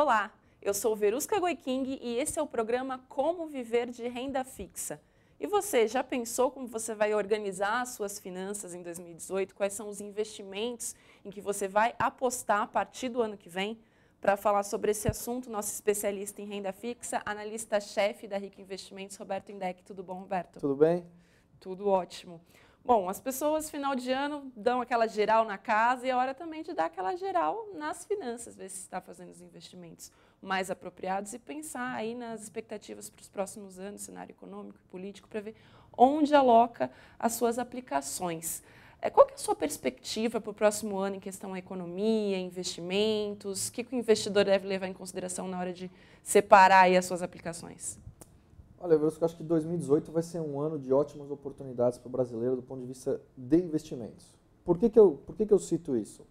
Olá, eu sou Verusca Goiking e esse é o programa Como Viver de Renda Fixa. E você, já pensou como você vai organizar as suas finanças em 2018? Quais são os investimentos em que você vai apostar a partir do ano que vem? Para falar sobre esse assunto, nosso especialista em renda fixa, analista-chefe da Rica Investimentos, Roberto Indec. Tudo bom, Roberto? Tudo bem? Tudo ótimo. Bom, as pessoas, final de ano, dão aquela geral na casa e é hora também de dar aquela geral nas finanças, ver se está fazendo os investimentos mais apropriados e pensar aí nas expectativas para os próximos anos, cenário econômico e político, para ver onde aloca as suas aplicações. Qual que é a sua perspectiva para o próximo ano em questão à economia, investimentos? O que o investidor deve levar em consideração na hora de separar aí as suas aplicações? Olha, eu acho que 2018 vai ser um ano de ótimas oportunidades para o brasileiro do ponto de vista de investimentos. Por que eu cito isso?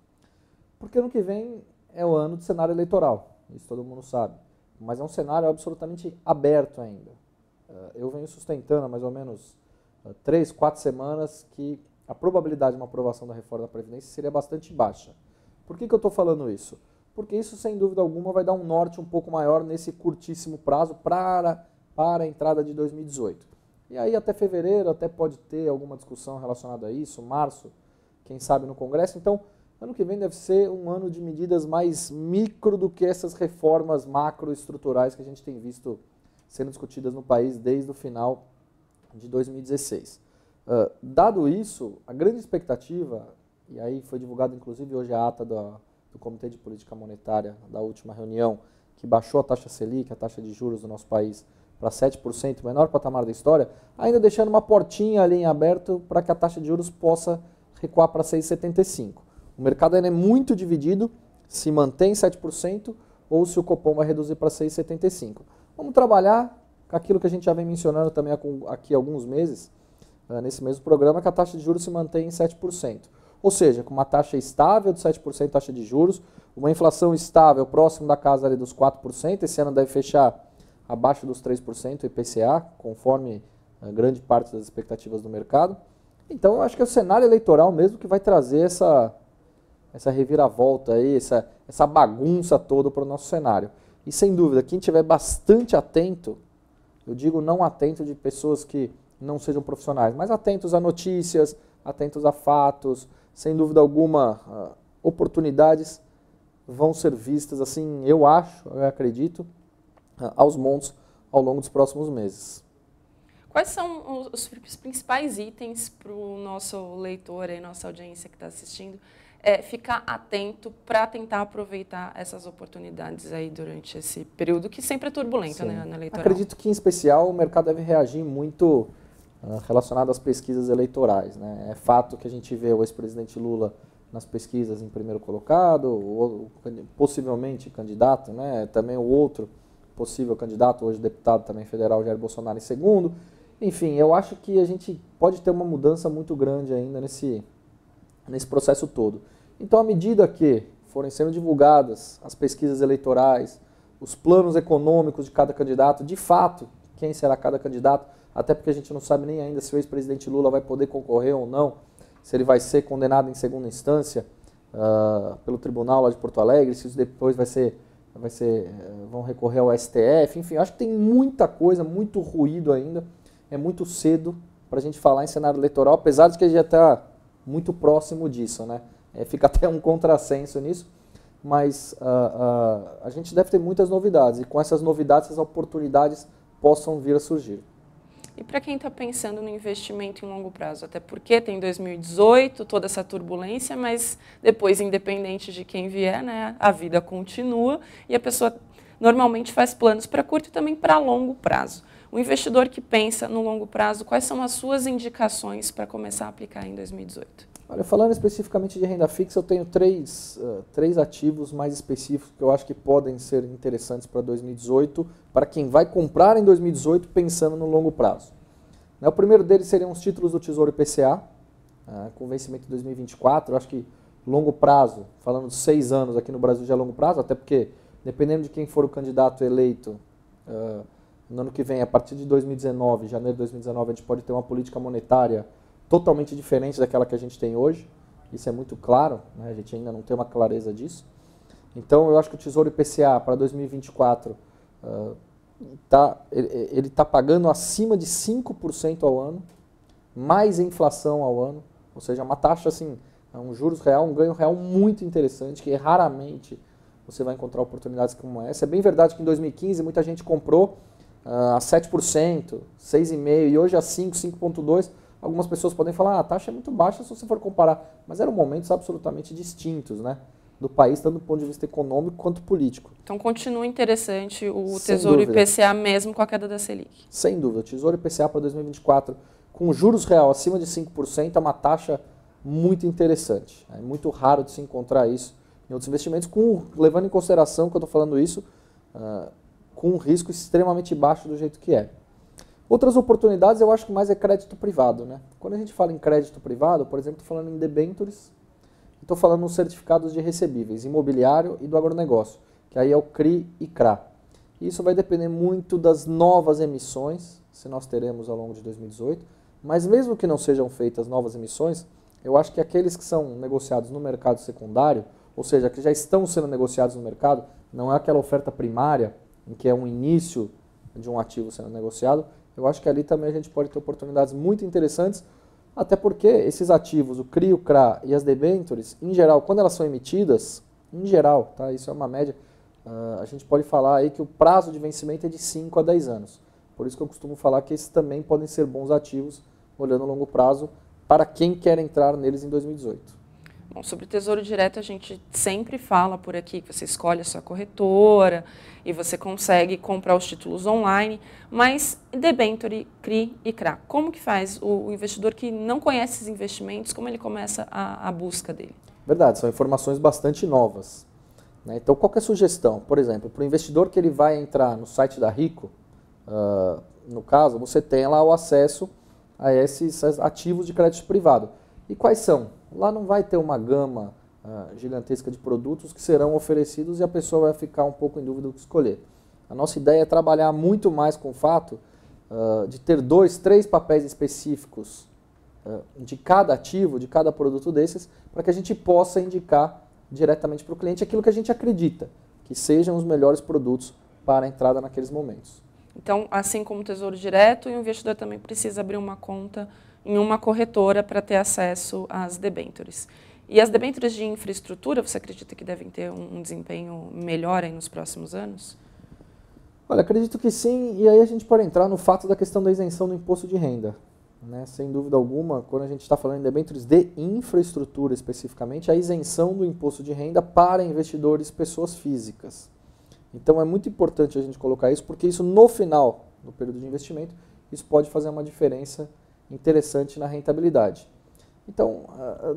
Porque ano que vem é o ano de cenário eleitoral, isso todo mundo sabe. Mas é um cenário absolutamente aberto ainda. Eu venho sustentando há mais ou menos 3, 4 semanas que a probabilidade de uma aprovação da reforma da Previdência seria bastante baixa. Por que eu estou falando isso? Porque isso, sem dúvida alguma, vai dar um norte um pouco maior nesse curtíssimo prazo para a entrada de 2018. E aí até fevereiro até pode ter alguma discussão relacionada a isso, março, quem sabe no Congresso. Então, ano que vem deve ser um ano de medidas mais micro do que essas reformas macroestruturais que a gente tem visto sendo discutidas no país desde o final de 2016. Dado isso, a grande expectativa, e aí foi divulgado inclusive hoje a ata do Comitê de Política Monetária da última reunião, que baixou a taxa Selic, a taxa de juros do nosso país, para 7%, o menor patamar da história, ainda deixando uma portinha ali em aberto para que a taxa de juros possa recuar para 6,75%. O mercado ainda é muito dividido se mantém 7% ou se o Copom vai reduzir para 6,75%. Vamos trabalhar com aquilo que a gente já vem mencionando também aqui há alguns meses, nesse mesmo programa, que a taxa de juros se mantém em 7%. Ou seja, com uma taxa estável de 7% taxa de juros, uma inflação estável próximo da casa ali dos 4%, esse ano deve fechar abaixo dos 3% IPCA, conforme grande parte das expectativas do mercado. Então, eu acho que é o cenário eleitoral mesmo que vai trazer essa reviravolta aí, essa bagunça toda para o nosso cenário. E, sem dúvida, quem estiver bastante atento, eu digo não atento de pessoas que não sejam profissionais, mas atentos a notícias, atentos a fatos, sem dúvida alguma, oportunidades vão ser vistas, assim, eu acredito, aos montes ao longo dos próximos meses. Quais são os principais itens para o nosso leitor e nossa audiência que está assistindo ficar atento para tentar aproveitar essas oportunidades aí durante esse período que sempre é turbulento, né, na eleitoral? Acredito que, em especial, o mercado deve reagir muito relacionado às pesquisas eleitorais, né? É fato que a gente vê o ex-presidente Lula nas pesquisas em primeiro colocado, ou possivelmente candidato, né? Também o outro possível candidato, hoje deputado também federal, Jair Bolsonaro, em segundo. Enfim, eu acho que a gente pode ter uma mudança muito grande ainda nesse processo todo. Então, à medida que forem sendo divulgadas as pesquisas eleitorais, os planos econômicos de cada candidato, de fato, quem será cada candidato, até porque a gente não sabe nem ainda se o ex-presidente Lula vai poder concorrer ou não, se ele vai ser condenado em segunda instância pelo tribunal lá de Porto Alegre, se isso depois vão recorrer ao STF, enfim, acho que tem muita coisa, muito ruído ainda, é muito cedo para a gente falar em cenário eleitoral, apesar de que a gente já está muito próximo disso, né? Fica até um contrassenso nisso, mas a gente deve ter muitas novidades, e com essas novidades, essas oportunidades possam vir a surgir. E para quem está pensando no investimento em longo prazo, até porque tem 2018, toda essa turbulência, mas depois, independente de quem vier, né, a vida continua e a pessoa normalmente faz planos para curto e também para longo prazo. O investidor que pensa no longo prazo, quais são as suas indicações para começar a aplicar em 2018? Olha, falando especificamente de renda fixa, eu tenho três ativos mais específicos que eu acho que podem ser interessantes para 2018, para quem vai comprar em 2018 pensando no longo prazo. O primeiro deles seriam os títulos do Tesouro IPCA, com vencimento em 2024. Eu acho que longo prazo, falando de 6 anos aqui no Brasil já é longo prazo, até porque, dependendo de quem for o candidato eleito, no ano que vem, a partir de 2019, janeiro de 2019, a gente pode ter uma política monetária totalmente diferente daquela que a gente tem hoje. Isso é muito claro, né? A gente ainda não tem uma clareza disso. Então, eu acho que o Tesouro IPCA para 2024 ele está pagando acima de 5% ao ano, mais inflação ao ano, ou seja, uma taxa assim, um juros real, um ganho real muito interessante, que raramente você vai encontrar oportunidades como essa. É bem verdade que em 2015 muita gente comprou a 7%, 6,5%, e hoje a 5%, 5,2%. Algumas pessoas podem falar, a taxa é muito baixa se você for comparar, mas eram momentos absolutamente distintos, né, do país, tanto do ponto de vista econômico quanto político. Então continua interessante o Sem Tesouro dúvida. IPCA mesmo com a queda da Selic. Sem dúvida, o Tesouro IPCA para 2024, com juros real acima de 5%, é uma taxa muito interessante. É muito raro de se encontrar isso em outros investimentos, levando em consideração que eu estou falando isso, com um risco extremamente baixo do jeito que é. Outras oportunidades eu acho que mais é crédito privado, né? Quando a gente fala em crédito privado, por exemplo, estou falando em debêntures, estou falando nos certificados de recebíveis, imobiliário e do agronegócio, que aí é o CRI e CRA. Isso vai depender muito das novas emissões, se nós teremos ao longo de 2018, mas mesmo que não sejam feitas novas emissões, eu acho que aqueles que são negociados no mercado secundário, ou seja, que já estão sendo negociados no mercado, não é aquela oferta primária, em que é um início de um ativo sendo negociado, eu acho que ali também a gente pode ter oportunidades muito interessantes, até porque esses ativos, o CRI, o CRA e as debêntures, em geral, quando elas são emitidas, em geral, tá, isso é uma média, a gente pode falar aí que o prazo de vencimento é de 5 a 10 anos. Por isso que eu costumo falar que esses também podem ser bons ativos, olhando a longo prazo, para quem quer entrar neles em 2018. Bom, sobre o Tesouro Direto, a gente sempre fala por aqui que você escolhe a sua corretora e você consegue comprar os títulos online, mas debenture, CRI e CRA, como que faz o investidor que não conhece esses investimentos, como ele começa a busca dele? Verdade, são informações bastante novas, né? Então, qual que é a sugestão? Por exemplo, para o investidor que ele vai entrar no site da Rico, no caso, você tem lá o acesso a esses ativos de crédito privado. E quais são? Lá não vai ter uma gama gigantesca de produtos que serão oferecidos e a pessoa vai ficar um pouco em dúvida do que escolher. A nossa ideia é trabalhar muito mais com o fato de ter 2, 3 papéis específicos de cada ativo, de cada produto desses, para que a gente possa indicar diretamente para o cliente aquilo que a gente acredita que sejam os melhores produtos para a entrada naqueles momentos. Então, assim como o Tesouro Direto, o investidor também precisa abrir uma conta em uma corretora para ter acesso às debêntures. E as debêntures de infraestrutura, você acredita que devem ter um desempenho melhor aí nos próximos anos? Olha, acredito que sim, e aí a gente pode entrar no fato da questão da isenção do imposto de renda, né? Sem dúvida alguma, quando a gente está falando em debêntures de infraestrutura especificamente, a isenção do imposto de renda para investidores pessoas físicas. Então é muito importante a gente colocar isso, porque isso no final do período de investimento, isso pode fazer uma diferença interessante na rentabilidade. Então,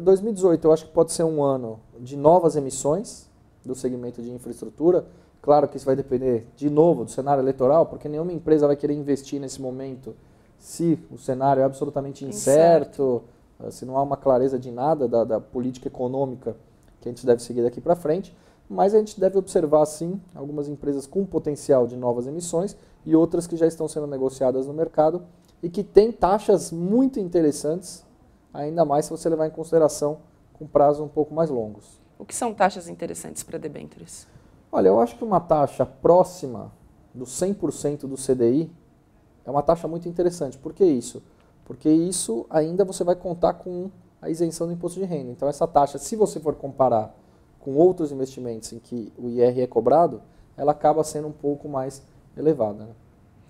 2018 eu acho que pode ser um ano de novas emissões do segmento de infraestrutura. Claro que isso vai depender, de novo, do cenário eleitoral, porque nenhuma empresa vai querer investir nesse momento se o cenário é absolutamente incerto, se não há uma clareza de nada da política econômica que a gente deve seguir daqui para frente. Mas a gente deve observar, sim, algumas empresas com potencial de novas emissões e outras que já estão sendo negociadas no mercado e que têm taxas muito interessantes, ainda mais se você levar em consideração com prazos um pouco mais longos. O que são taxas interessantes para debêntures? Olha, eu acho que uma taxa próxima do 100% do CDI é uma taxa muito interessante. Por que isso? Porque isso ainda você vai contar com a isenção do imposto de renda. Então essa taxa, se você for comparar com outros investimentos em que o IR é cobrado, ela acaba sendo um pouco mais elevada, né?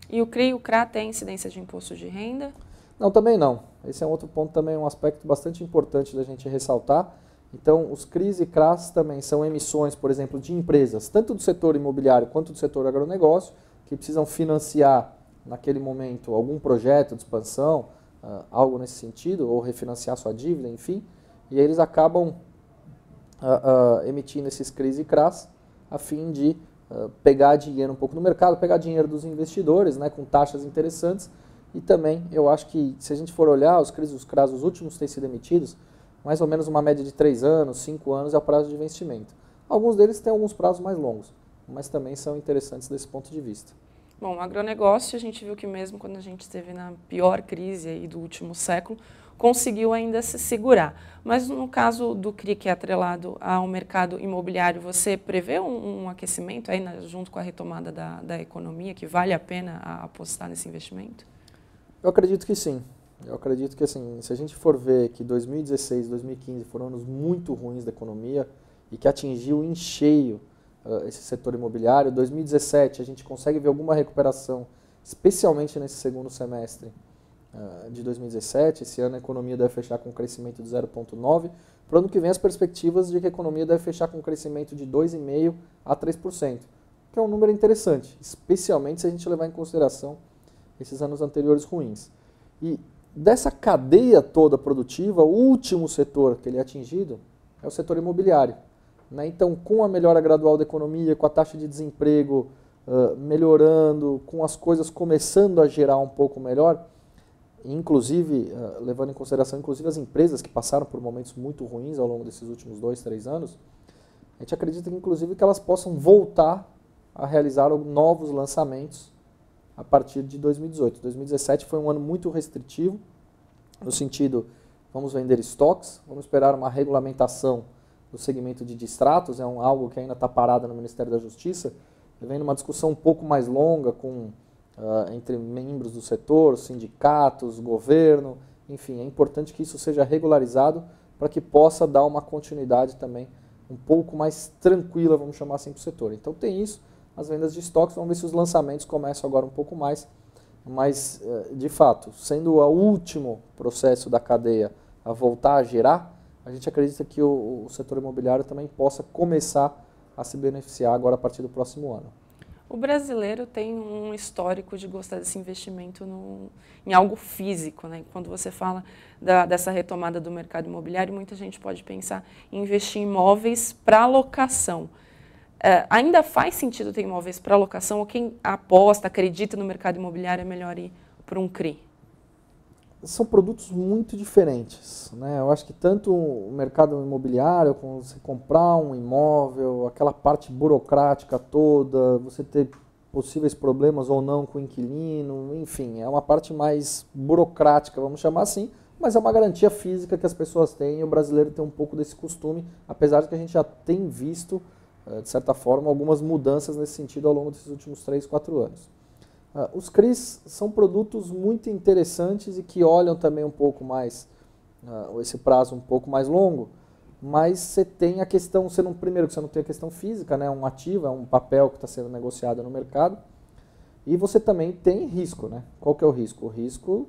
E o CRI e o CRA têm incidência de imposto de renda? Não, também não. Esse é um outro ponto, também um aspecto bastante importante da gente ressaltar. Então, os CRIs e CRAs também são emissões, por exemplo, de empresas, tanto do setor imobiliário quanto do setor agronegócio, que precisam financiar, naquele momento, algum projeto de expansão, algo nesse sentido, ou refinanciar sua dívida, enfim, e aí eles acabam emitindo esses CRIs e CRAs a fim de pegar dinheiro um pouco no mercado, pegar dinheiro dos investidores, né, com taxas interessantes. E também eu acho que, se a gente for olhar, os CRIs e os CRAs, os últimos têm sido emitidos, mais ou menos uma média de 3 anos, 5 anos é o prazo de investimento. Alguns deles têm alguns prazos mais longos, mas também são interessantes desse ponto de vista. Bom, agronegócio, a gente viu que mesmo quando a gente esteve na pior crise aí do último século, conseguiu ainda se segurar. Mas no caso do CRI, que é atrelado ao mercado imobiliário, você prevê um aquecimento aí junto com a retomada da economia, que vale a pena apostar nesse investimento? Eu acredito que sim. Eu acredito que, assim, se a gente for ver que 2016 e 2015 foram anos muito ruins da economia e que atingiu em cheio esse setor imobiliário, 2017 a gente consegue ver alguma recuperação, especialmente nesse segundo semestre de 2017. Esse ano a economia deve fechar com um crescimento de 0,9%. Para o ano que vem, as perspectivas de que a economia deve fechar com um crescimento de 2,5% a 3%, que é um número interessante, especialmente se a gente levar em consideração esses anos anteriores ruins. E dessa cadeia toda produtiva, o último setor que ele é atingido é o setor imobiliário. Então, com a melhora gradual da economia, com a taxa de desemprego melhorando, com as coisas começando a gerar um pouco melhor, inclusive, levando em consideração inclusive as empresas que passaram por momentos muito ruins ao longo desses últimos 2, 3 anos, a gente acredita que inclusive que elas possam voltar a realizar novos lançamentos a partir de 2018. 2017 foi um ano muito restritivo, no sentido, vamos vender estoques, vamos esperar uma regulamentação do segmento de distratos, algo que ainda está parado no Ministério da Justiça, vem numa discussão um pouco mais longa entre membros do setor, sindicatos, governo, enfim, é importante que isso seja regularizado para que possa dar uma continuidade também um pouco mais tranquila, vamos chamar assim, para o setor. Então tem isso, as vendas de estoques, vamos ver se os lançamentos começam agora um pouco mais, mas de fato, sendo o último processo da cadeia a voltar a gerar, a gente acredita que o setor imobiliário também possa começar a se beneficiar agora a partir do próximo ano. O brasileiro tem um histórico de gostar desse investimento em algo físico, né? Quando você fala dessa retomada do mercado imobiliário, muita gente pode pensar em investir em imóveis para locação. Ainda faz sentido ter imóveis para locação, ou quem aposta, acredita no mercado imobiliário, é melhor ir para um CRI? São produtos muito diferentes, né? Eu acho que tanto o mercado imobiliário, como você comprar um imóvel, aquela parte burocrática toda, você ter possíveis problemas ou não com o inquilino, enfim, é uma parte mais burocrática, vamos chamar assim, mas é uma garantia física que as pessoas têm, e o brasileiro tem um pouco desse costume, apesar de que a gente já tem visto, de certa forma, algumas mudanças nesse sentido ao longo desses últimos 3, 4 anos. Os CRIs são produtos muito interessantes e que olham também um pouco mais, esse prazo um pouco mais longo, mas você tem a questão, primeiro que você não tem a questão física, né, um ativo, é um papel que está sendo negociado no mercado, e você também tem risco, né? Qual que é o risco? O risco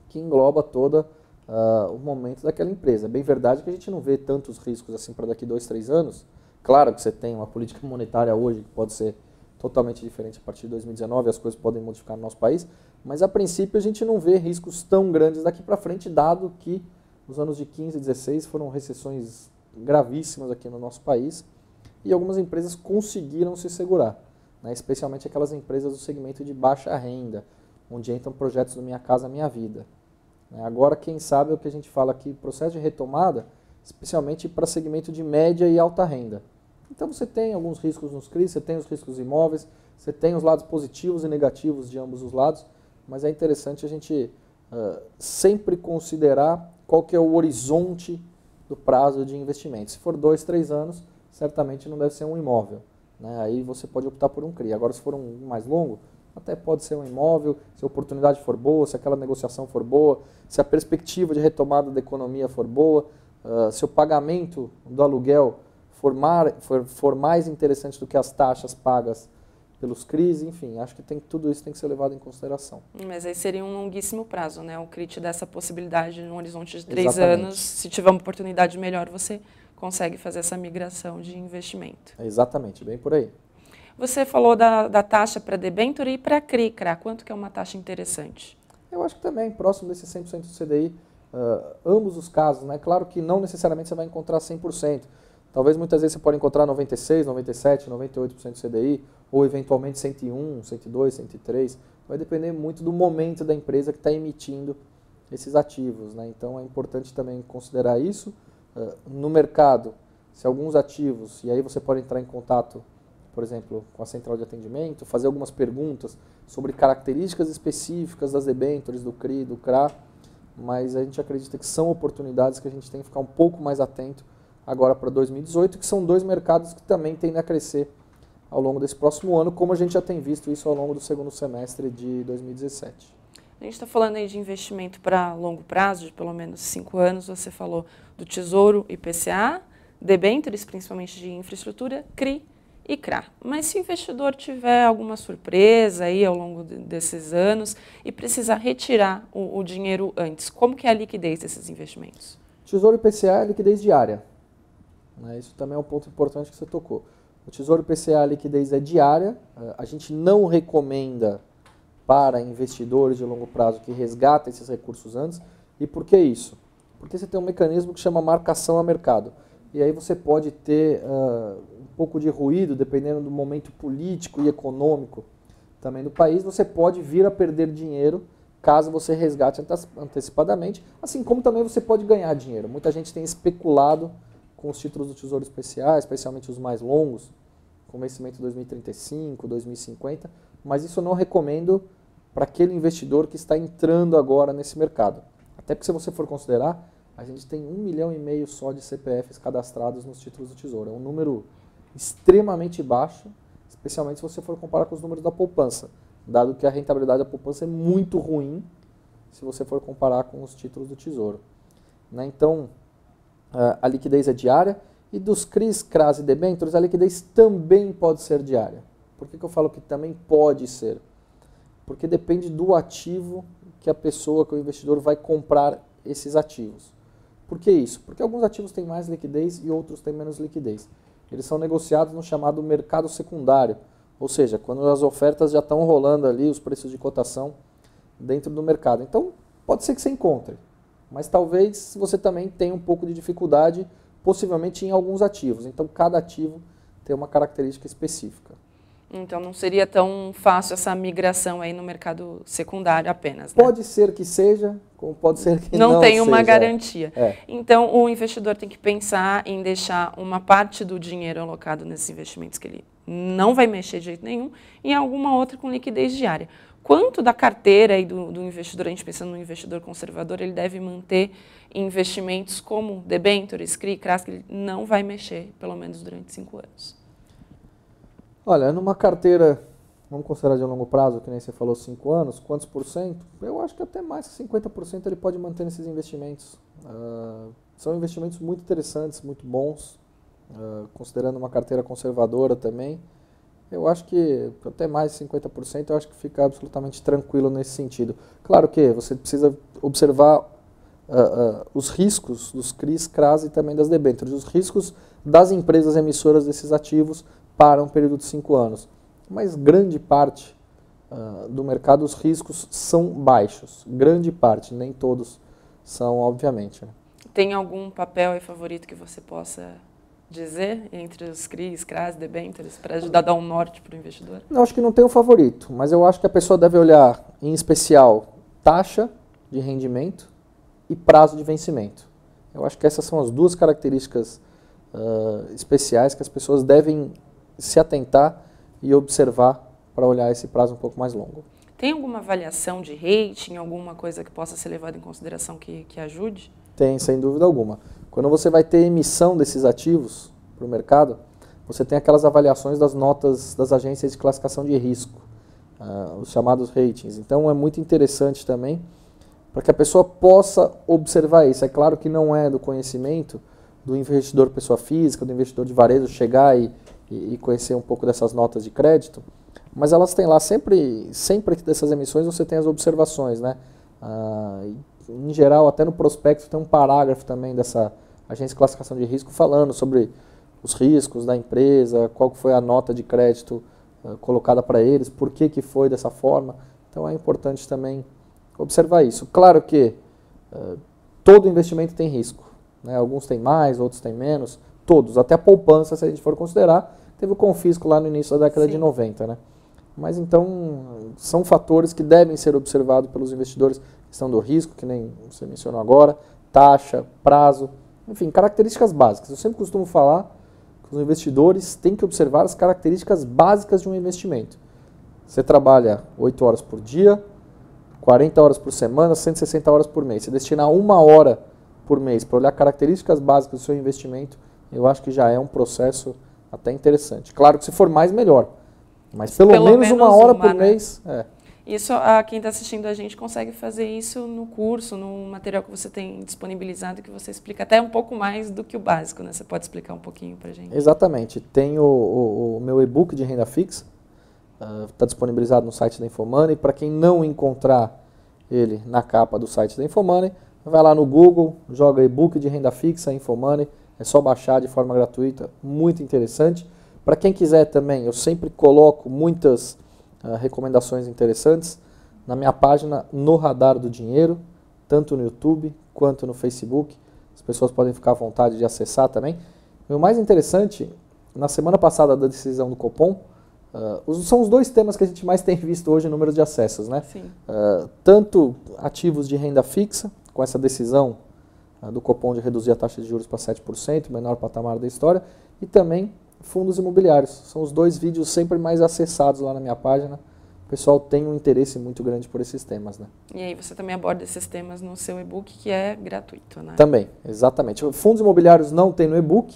que engloba todo o momento daquela empresa. É bem verdade que a gente não vê tantos riscos assim para daqui 2, 3 anos. Claro que você tem uma política monetária hoje que pode ser totalmente diferente a partir de 2019, as coisas podem modificar no nosso país, mas a princípio a gente não vê riscos tão grandes daqui para frente, dado que os anos de 15 e 16 foram recessões gravíssimas aqui no nosso país e algumas empresas conseguiram se segurar, né, especialmente aquelas empresas do segmento de baixa renda, onde entram projetos do Minha Casa Minha Vida. Agora, quem sabe é o que a gente fala aqui, processo de retomada, especialmente para segmento de média e alta renda. Então você tem alguns riscos nos CRIs, você tem os riscos imóveis, você tem os lados positivos e negativos de ambos os lados, mas é interessante a gente sempre considerar qual que é o horizonte do prazo de investimento. Se for 2, 3 anos, certamente não deve ser um imóvel, né? Aí você pode optar por um CRI. Agora, se for um mais longo, até pode ser um imóvel, se a oportunidade for boa, se aquela negociação for boa, se a perspectiva de retomada da economia for boa, se o pagamento do aluguel for mais interessante do que as taxas pagas pelos CRIs, enfim, acho que tudo isso tem que ser levado em consideração. Mas aí seria um longuíssimo prazo, né? O CRI te dá essa possibilidade num horizonte de 3 anos. Se tiver uma oportunidade melhor, você consegue fazer essa migração de investimento. Exatamente, bem por aí. Você falou da taxa para debênture e para CRI, CRA. Quanto que é uma taxa interessante? Eu acho que também, próximo desse 100% do CDI, ambos os casos, né? Claro que não necessariamente você vai encontrar 100%. Talvez muitas vezes você pode encontrar 96%, 97%, 98% do CDI, ou eventualmente 101%, 102%, 103%. Vai depender muito do momento da empresa que está emitindo esses ativos, né? Então é importante também considerar isso. No mercado, se alguns ativos, e aí você pode entrar em contato, por exemplo, com a central de atendimento, fazer algumas perguntas sobre características específicas das debêntures, do CRI, do CRA, mas a gente acredita que são oportunidades que a gente tem que ficar um pouco mais atento agora para 2018, que são dois mercados que também tendem a crescer ao longo desse próximo ano, como a gente já tem visto isso ao longo do segundo semestre de 2017. A gente está falando aí de investimento para longo prazo, de pelo menos 5 anos. Você falou do Tesouro IPCA, debêntures, principalmente de infraestrutura, CRI e CRA. Mas se o investidor tiver alguma surpresa aí ao longo desses anos e precisar retirar o dinheiro antes, como que é a liquidez desses investimentos? Tesouro IPCA é liquidez diária. Isso também é um ponto importante que você tocou. O Tesouro IPCA, a liquidez é diária. A gente não recomenda para investidores de longo prazo que resgatem esses recursos antes. E por que isso? Porque você tem um mecanismo que chama marcação a mercado. E aí você pode ter um pouco de ruído, dependendo do momento político e econômico também do país. Você pode vir a perder dinheiro caso você resgate antecipadamente, assim como também você pode ganhar dinheiro. Muita gente tem especulado com os títulos do Tesouro IPCA, especialmente os mais longos, com vencimento 2035, 2050, mas isso eu não recomendo para aquele investidor que está entrando agora nesse mercado. Até porque se você for considerar, a gente tem 1,5 milhão só de CPFs cadastrados nos títulos do Tesouro. É um número extremamente baixo, especialmente se você for comparar com os números da poupança, dado que a rentabilidade da poupança é muito ruim se você for comparar com os títulos do Tesouro. Então, a liquidez é diária, e dos CRIs, CRAs e debêntures, a liquidez também pode ser diária. Por que eu falo que também pode ser? Porque depende do ativo que a pessoa, que o investidor vai comprar esses ativos. Por que isso? Porque alguns ativos têm mais liquidez e outros têm menos liquidez. Eles são negociados no chamado mercado secundário, ou seja, quando as ofertas já estão rolando ali, os preços de cotação dentro do mercado. Então, pode ser que você encontre, mas talvez você também tenha um pouco de dificuldade, possivelmente em alguns ativos. Então, cada ativo tem uma característica específica. Então, não seria tão fácil essa migração aí no mercado secundário apenas, né? Pode ser que seja, como pode ser que não seja. Não tem uma garantia. Então, o investidor tem que pensar em deixar uma parte do dinheiro alocado nesses investimentos que ele não vai mexer de jeito nenhum, e alguma outra com liquidez diária. Quanto da carteira aí do investidor, a gente pensando no investidor conservador, ele deve manter investimentos como debêntures, CRI, CRAs, que ele não vai mexer, pelo menos durante 5 anos? Olha, numa carteira, vamos considerar de longo prazo, que nem você falou, 5 anos, quantos por cento? Eu acho que até mais que 50% ele pode manter nesses investimentos. São investimentos muito interessantes, muito bons, considerando uma carteira conservadora também. Eu acho que até mais de 50% eu acho que fica absolutamente tranquilo nesse sentido. Claro que você precisa observar os riscos dos CRIs, CRAs e também das debêntures, os riscos das empresas emissoras desses ativos para um período de 5 anos. Mas grande parte do mercado, os riscos são baixos. Grande parte, nem todos são, obviamente. Tem algum papel aí favorito que você possa dizer entre os CRIs, CRAs, debêntures, para ajudar a dar um norte para o investidor? Não, acho que não tem um favorito, mas eu acho que a pessoa deve olhar, em especial, taxa de rendimento e prazo de vencimento. Eu acho que essas são as duas características especiais que as pessoas devem se atentar e observar para olhar esse prazo um pouco mais longo. Tem alguma avaliação de rating, alguma coisa que possa ser levada em consideração que ajude? Tem, sem dúvida alguma. Quando você vai ter emissão desses ativos para o mercado, você tem aquelas avaliações das notas das agências de classificação de risco, os chamados ratings. Então é muito interessante também para que a pessoa possa observar isso. É claro que não é do conhecimento do investidor pessoa física, do investidor de varejo chegar e conhecer um pouco dessas notas de crédito, mas elas têm lá sempre que dessas emissões você tem as observações, né? Em geral, até no prospecto tem um parágrafo também dessa agência de classificação de risco falando sobre os riscos da empresa, qual foi a nota de crédito colocada para eles, por que foi dessa forma. Então é importante também observar isso. Claro que todo investimento tem risco, né? Alguns têm mais, outros têm menos, todos, até a poupança, se a gente for considerar, teve o confisco lá no início da década de 90, né? Mas então são fatores que devem ser observados pelos investidores, questão do risco, que nem você mencionou agora, taxa, prazo, enfim, características básicas. Eu sempre costumo falar que os investidores têm que observar as características básicas de um investimento. Você trabalha 8 horas por dia, 40 horas por semana, 160 horas por mês. Se destinar 1 hora por mês para olhar características básicas do seu investimento, eu acho que já é um processo até interessante. Claro que se for mais, melhor. Mas pelo menos 1 hora por mês. Isso, quem está assistindo a gente consegue fazer isso no curso, no material que você tem disponibilizado, que você explica até um pouco mais do que o básico, né? Você pode explicar um pouquinho para a gente? Exatamente. Tem o meu e-book de renda fixa, está disponibilizado no site da Infomoney. Para quem não encontrar ele na capa do site da Infomoney, vai lá no Google, joga e-book de renda fixa, Infomoney, é só baixar de forma gratuita, muito interessante. Para quem quiser também, eu sempre coloco muitas recomendações interessantes na minha página No Radar do Dinheiro, tanto no YouTube quanto no Facebook. As pessoas podem ficar à vontade de acessar também. E o mais interessante, na semana passada da decisão do Copom, são os 2 temas que a gente mais tem visto hoje em número de acessos, né? Sim. Tanto ativos de renda fixa, com essa decisão do Copom de reduzir a taxa de juros para 7%, menor patamar da história, e também fundos imobiliários. São os 2 vídeos sempre mais acessados lá na minha página. O pessoal tem um interesse muito grande por esses temas, né? E aí você também aborda esses temas no seu e-book, que é gratuito, né? Também, exatamente. Fundos imobiliários não tem no e-book.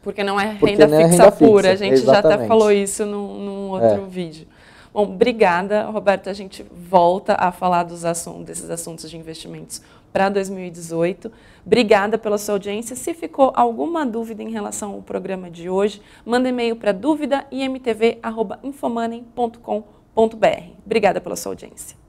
Porque não é renda fixa pura, a gente exatamente. já até falou isso num outro vídeo. Bom, obrigada, Roberto. A gente volta a falar desses assuntos de investimentos para 2018. Obrigada pela sua audiência. Se ficou alguma dúvida em relação ao programa de hoje, manda e-mail para dúvidaimtv@infomoney.com.br. Obrigada pela sua audiência.